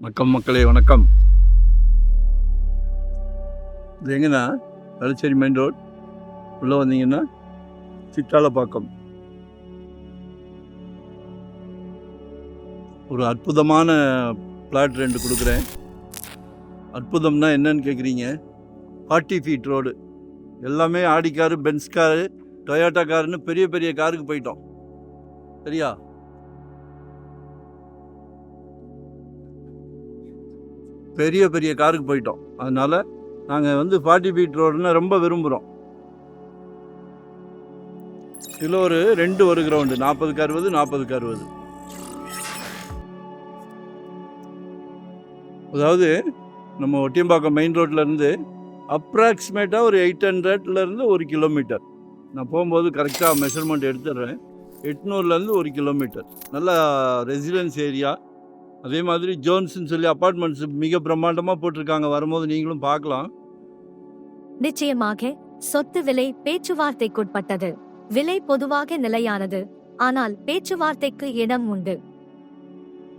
வணக்கம் மக்களே, வணக்கம். இது எங்கன்னா வேளச்சேரி மெயின் ரோட் உள்ளே வந்தீங்கன்னா சித்தாலப்பாக்கம். ஒரு அற்புதமான பிளாட் 2 கொடுக்குறேன். அற்புதம்னா என்னன்னு கேட்குறீங்க? 40 ஃபீட் ரோடு. எல்லாமே Audi car, Benz car, Toyota காருன்னு பெரிய பெரிய காருக்கு போயிட்டோம். சரியா? பெரிய பெரிய காருக்கு போயிட்டோம். அதனால் நாங்கள் 40 ஃபீட் ரோடுன்னு ரொம்ப விரும்புகிறோம். இதில் ஒரு 2 ஒரு கிரவுண்டு, 40க்கு 60, 40க்கு 60. அதாவது நம்ம ஒட்டியம்பாக்கம் மெயின் ரோட்லேருந்து அப்ராக்சிமேட்டாக ஒரு 800லேருந்து 1 கிலோமீட்டர். நான் போகும்போது கரெக்டாக மெஷர்மெண்ட் எடுத்துடுறேன். 800லேருந்து 1 கிலோமீட்டர். நல்லா ரெசிடென்ஸ் ஏரியா. அதே மாதிரி ஜோன்ஸ்ன்னு சொல்லி அப்பார்ட்மெண்ட்ஸ் மிக பிரம்மாண்டமாக போட்டிருக்காங்க. வரும்போது நீங்களும் பார்க்கலாம். நிச்சயமாக சொத்து விலை பேச்சுவார்த்தைக்குட்பட்டது. விலை பொதுவாக நிலையானது, ஆனால் பேச்சுவார்த்தைக்கு இடம் உண்டு.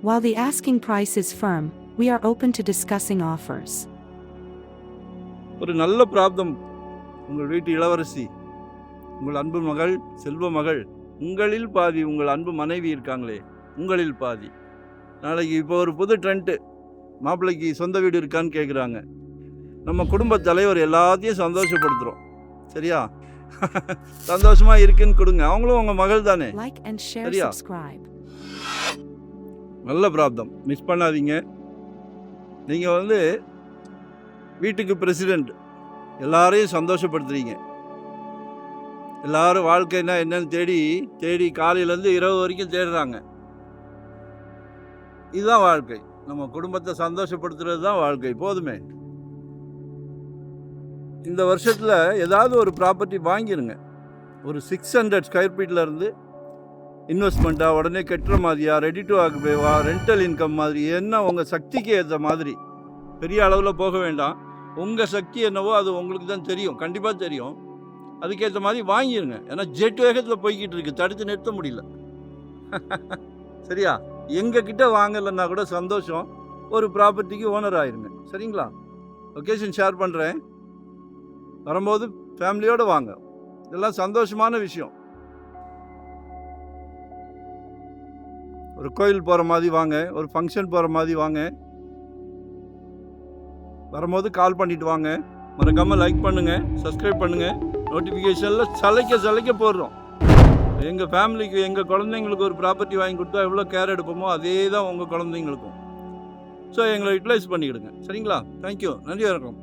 While the asking price is firm, we are open to discussing offers. ஒரு நல்ல பிராப்தம். உங்கள் வீட்டு இளவரசி, உங்கள் அன்பு மகள், செல்வ மகள், உங்களில் பாதி உங்கள் அன்பு மனைவி இருக்காங்களே, உங்களில் பாதி. நாளைக்கு இப்போ ஒரு புது ட்ரெண்ட்டு, மாப்பிள்ளைக்கு சொந்த வீடு இருக்கான்னு கேட்குறாங்க. நம்ம குடும்ப தலைவர் எல்லாத்தையும் சந்தோஷப்படுத்துகிறோம். சரியா? சந்தோஷமாக இருக்குன்னு கொடுங்க. அவங்களும் உங்கள் மகள் தானே. சரியா? நல்ல பிராப்தம், மிஸ் பண்ணாதீங்க. நீங்கள் வீட்டுக்கு பிரசிடெண்ட், எல்லாரையும் சந்தோஷப்படுத்துறீங்க. எல்லாரும் வாழ்க்கைன்னா என்னன்னு தேடி தேடி காலையிலேருந்து இரவு வரைக்கும் தேடுறாங்க. இதுதான் வாழ்க்கை. நம்ம குடும்பத்தை சந்தோஷப்படுத்துறது தான் வாழ்க்கை. போதுமே. இந்த வருஷத்தில் ஏதாவது ஒரு ப்ராப்பர்ட்டி வாங்கிடுங்க. ஒரு 600 ஸ்கொயர் ஃபீட்லேருந்து இன்வெஸ்ட்மெண்ட்டாக, உடனே கட்டுற மாதிரியா, ரெடி டு ஆக்குபேவா, ரெண்டல் இன்கம் மாதிரி, என்ன உங்கள் சக்திக்கு ஏற்ற மாதிரி. பெரிய அளவில் போக வேண்டாம். உங்கள் சக்தி என்னவோ அது உங்களுக்கு தான் தெரியும், கண்டிப்பாக தெரியும். அதுக்கேற்ற மாதிரி வாங்கிடுங்க. ஏன்னா ஜெட் வேகத்தில் போய்கிட்டு இருக்குது, தடுத்து நிறுத்த முடியல. சரியா? எங்ககிட்ட வாங்கலைன்னா கூட சந்தோஷம். ஒரு ப்ராப்பர்ட்டிக்கு ஓனர் ஆயிருங்க. சரிங்களா? லொக்கேஷன் ஷேர் பண்ணுறேன். வரும்போது ஃபேமிலியோடு வாங்க. இதெல்லாம் சந்தோஷமான விஷயம். ஒரு கோயில் போகிற மாதிரி வாங்க, ஒரு ஃபங்க்ஷன் போகிற மாதிரி வாங்க. வரும்போது கால் பண்ணிட்டு வாங்க. மறக்காமல் லைக் பண்ணுங்கள், சப்ஸ்கிரைப் பண்ணுங்கள். நோட்டிஃபிகேஷனில் சலைக்க போடுறோம். எங்கள் ஃபேமிலிக்கு, எங்கள் குழந்தைங்களுக்கு ஒரு ப்ராப்பர்ட்டி வாங்கி கொடுத்தா எவ்வளோ கேர் எடுப்போமோ அதே தான் உங்கள் குழந்தைங்களுக்கும். ஸோ எங்களை யூட்டிலைஸ் பண்ணிக்கிடுங்க. சரிங்களா? தேங்க்யூ. நன்றி, வணக்கம்.